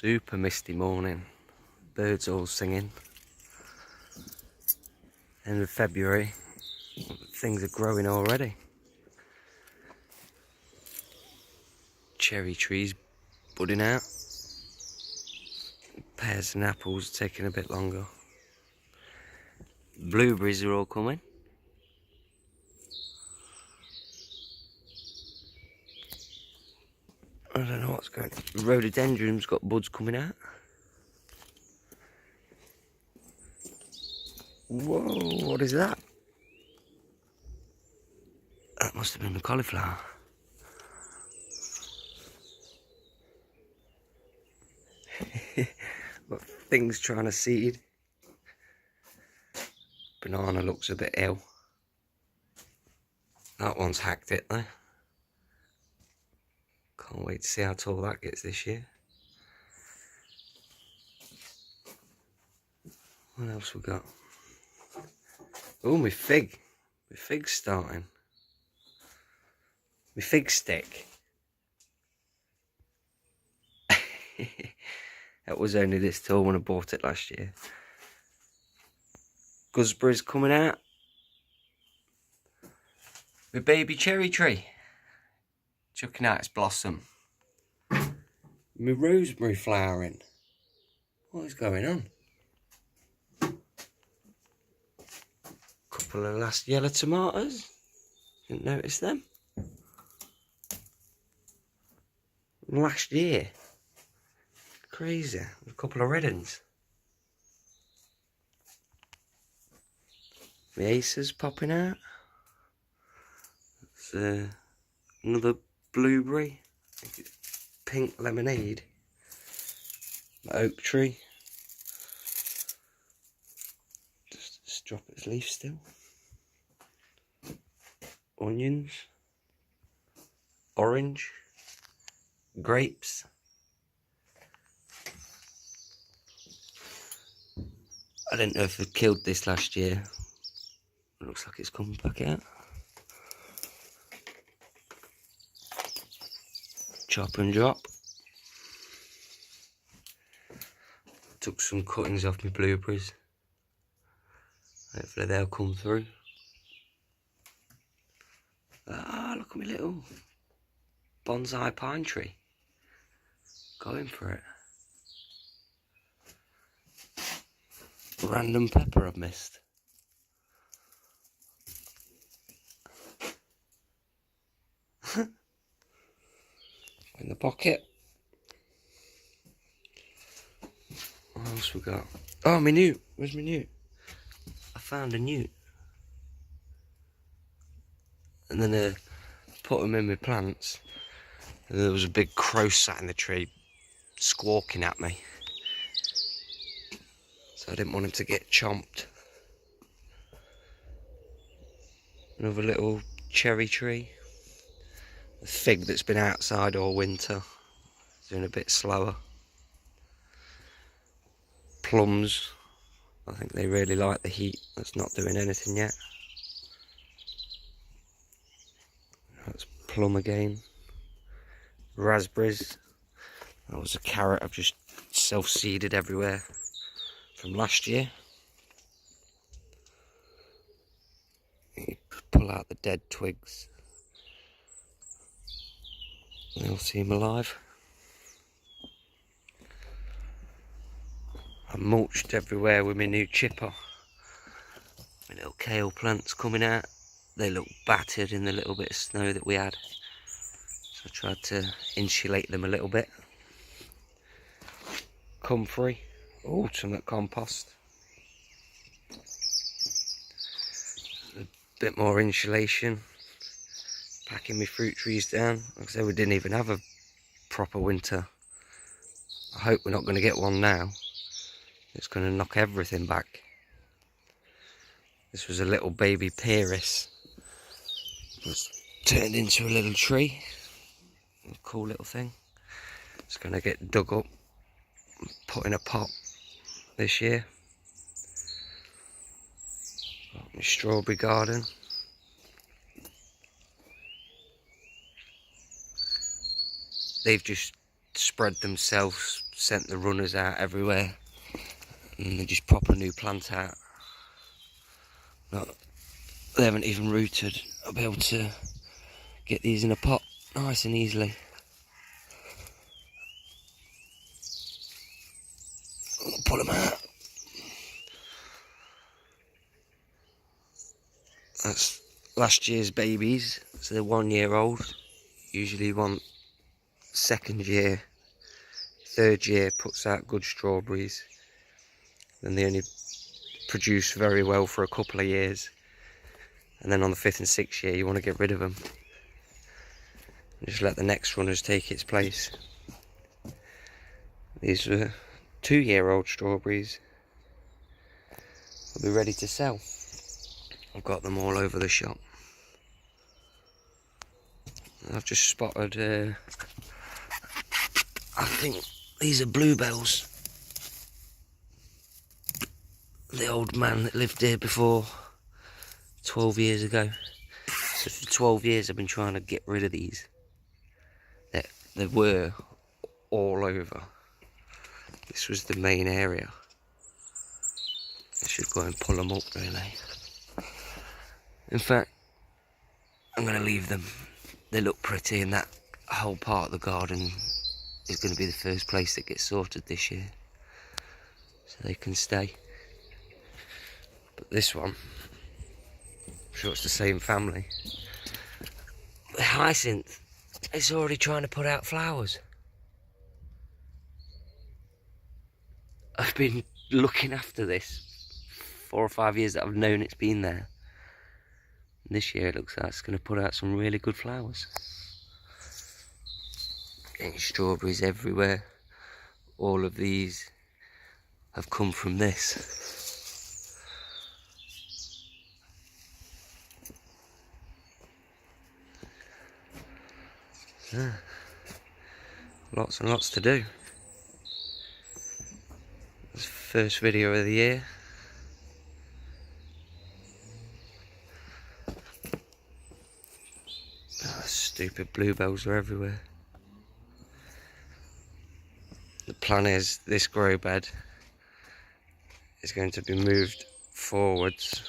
Super misty morning, birds all singing. End of February, things are growing already. Cherry trees budding out. Pears and apples taking a bit longer. Blueberries are all coming. I don't know what's going on. Rhododendron's got buds coming out. Whoa, what is that? That must have been the cauliflower. Got things trying to seed. Banana looks a bit ill. That one's hacked it though. Can't wait to see how tall that gets this year. What else we got? Oh, my fig. My fig's starting. My fig stick. That was only this tall when I bought it last year. Gooseberries coming out. My baby cherry tree. Chucking out its blossom. My rosemary flowering. What is going on? Couple of last yellow tomatoes. Didn't notice them. Last year. Crazy. A couple of red ones. The aces popping out. It's another blueberry. I think it's pink lemonade. The oak tree. Just drop its leaf still. Onions. Orange. Grapes. I didn't know if it killed this last year. It looks like it's coming back out. Chop and drop. Took some cuttings off my blueberries. Hopefully they'll come through. Ah, look at my little bonsai pine tree. Going for it. Random pepper I've missed. In the pocket. What else we got? Oh, my newt. Where's my newt? I found a newt. And then I put them in my plants. And there was a big crow sat in the tree, squawking at me. So I didn't want him to get chomped. Another little cherry tree. A fig that's been outside all winter. Doing a bit slower. Plums. I think they really like the heat. That's not doing anything yet. That's plum again. Raspberries. That was a carrot I've just self-seeded everywhere from last year. You pull out the dead twigs. They'll seem alive. I mulched everywhere with my new chipper. My little kale plants coming out. They look battered in the little bit of snow that we had. So I tried to insulate them a little bit. Comfrey. Oh, some compost. A bit more insulation. Packing my fruit trees down. Like I said, we didn't even have a proper winter. I hope we're not going to get one now. It's going to knock everything back. This was a little baby Pyrrhus. It's turned into a little tree. A cool little thing. It's going to get dug up and put in a pot this year. Got my strawberry garden. They've just spread themselves sent the runners out everywhere, and they just prop a new plant out. No, they haven't even rooted. I'll be able to get these in a pot nice and easily. I'll pull them out. That's last year's babies, so they're 1 year old. Usually want second year, third year puts out good strawberries. Then they only produce very well for a couple of years. And then on the 5th and 6th year you want to get rid of them. And just let the next runners take its place. These are 2-year-old strawberries. Will be ready to sell. I've got them all over the shop. I've just spotted, I think these are bluebells. The old man that lived here before 12 years ago. So for 12 years I've been trying to get rid of these. They were all over. This was the main area. I should go and pull them up really. In fact, I'm going to leave them. They look pretty, and that whole part of the garden is going to be the first place that gets sorted this year. So they can stay. But this one, I'm sure it's the same family. The hyacinth, it's already trying to put out flowers. I've been looking after this 4 or 5 years that I've known it's been there. This year it looks like it's going to put out some really good flowers. Getting strawberries everywhere. All of these have come from this. Lots and lots to do. This first video of the year. Stupid bluebells are everywhere. The plan is this grow bed is going to be moved forwards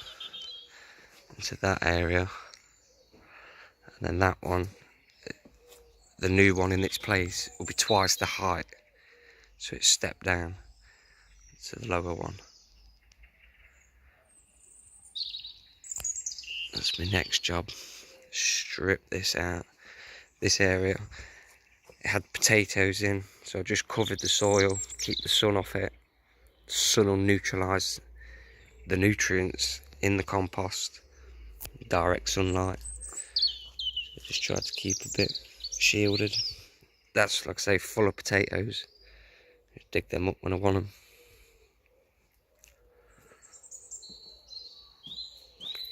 into that area, and then that one, the new one in its place, will be twice the height, so it's stepped down to the lower one. That's my next job. Strip this out. This area, it had potatoes in, so I just covered the soil, keep the sun off it. The sun will neutralise the nutrients in the compost, direct sunlight. So just try to keep a bit shielded. That's, like I say, full of potatoes. Just dig them up when I want them.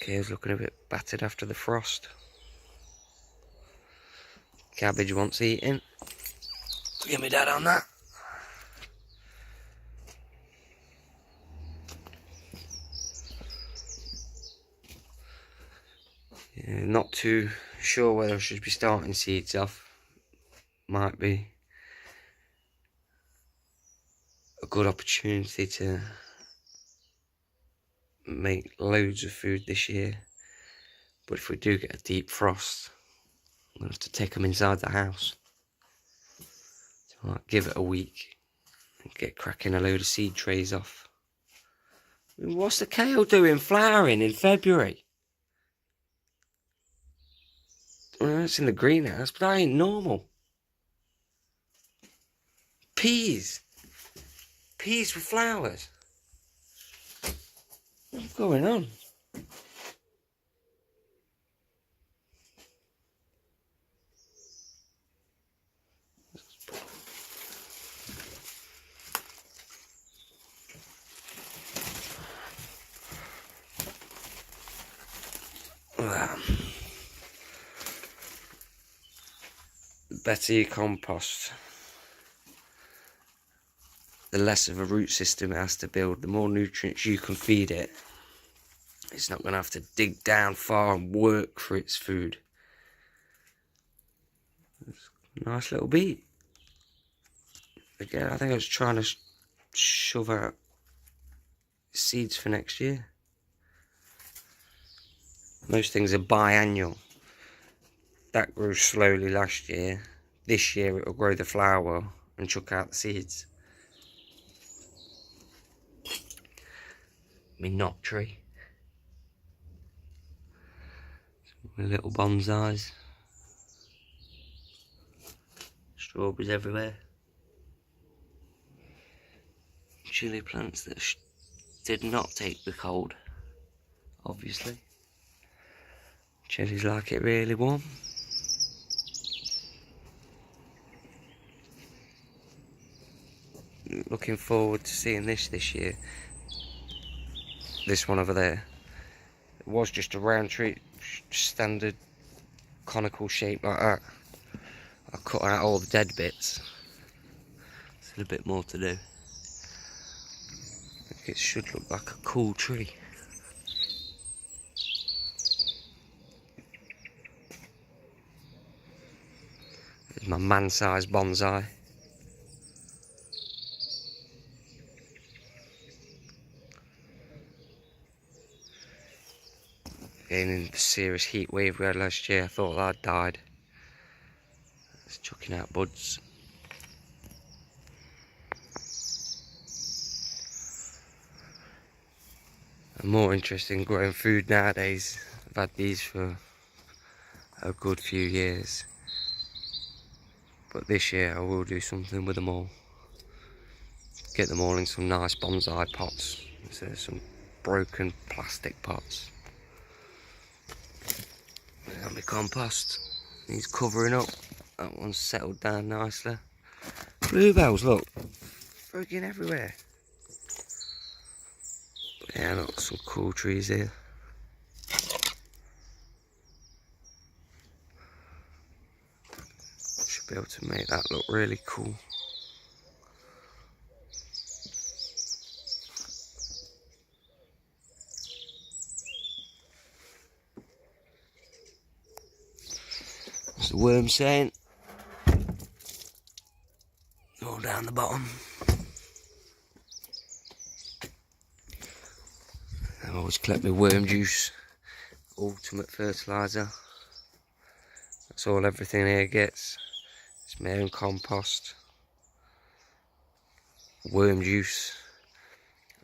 Cave's looking a bit battered after the frost. Cabbage wants eating. Give me dad on that. Yeah, not too sure whether I should be starting seeds off. Might be a good opportunity to make loads of food this year. But if we do get a deep frost, I'm going to have to take them inside the house. So I might give it a week and get cracking a load of seed trays off. I mean, what's the kale doing flowering in February? Well, it's in the greenhouse, but that ain't normal. Peas. Peas with flowers. What's going on? The better your compost, the less of a root system it has to build, the more nutrients you can feed it. It's not going to have to dig down far and work for its food. It's a nice little beet. again, I think I was trying to shove out seeds for next year. Most things are biannual. That grew slowly last year. This year it'll grow the flower and chuck out the seeds. My knot tree. My little bonsais. Strawberries everywhere. Chili plants that did not take the cold, obviously. Chilies like it really warm. Looking forward to seeing this year. This one over there. It was just a round tree, standard conical shape like that. I cut out all the dead bits. There's a bit more to do. I think it should look like a cool tree. There's my man-sized bonsai. In the serious heat wave we had last year, I thought that died. It's chucking out buds. I'm more interested in growing food nowadays. I've had these for a good few years. But this year I will do something with them all. Get them all in some nice bonsai pots instead of some broken plastic pots. Got my compost. Needs covering up. That one's settled down nicely. Bluebells, look. Friggin' everywhere. But yeah, look, some cool trees here. Should be able to make that look really cool. There's the worm saying. All down the bottom. I always collect my worm juice. Ultimate fertiliser. That's all everything here gets. It's my own compost. Worm juice.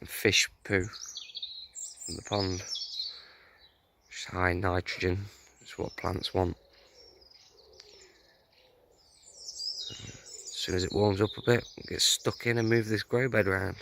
And fish poo from the pond. Just high nitrogen. That's what plants want. As soon as it warms up a bit, it gets stuck in and move this grow bed around.